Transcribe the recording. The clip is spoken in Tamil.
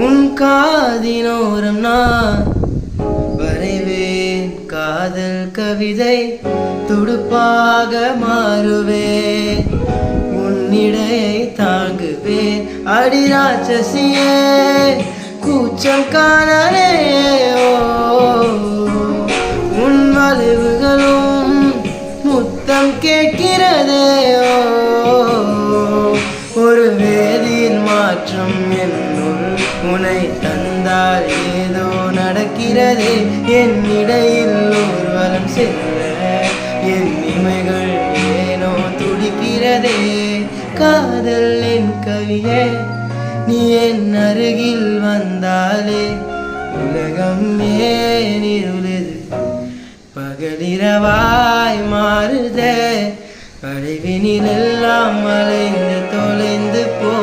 உன் காதினோரம் நான் வரைவேன் காதல் கவிதை, துடுப்பாக மாறுவேன், உன்னிடையை தாங்குவேன். அடி ராட்சசியே கூச்சம் காணலே, உன் வளைவுகளும் முத்தம் கேட்கிறதே. ஒரு வேதியின் மாற்றம் என்னுள் உனை தந்தால் ஏதோ நடக்கிறதே. என் இடையில் ஊர்வலம் செல்ல என் இமைகள் ஏனோ துடிக்கிறதே. காதல் என் கவியே, நீ என் அருகில் வந்தாலே உலகம் ஏன் இருளது பகலிரவாய் மாறுதே. அழிவினில் எல்லாம் மலைந்து தொலைந்து போ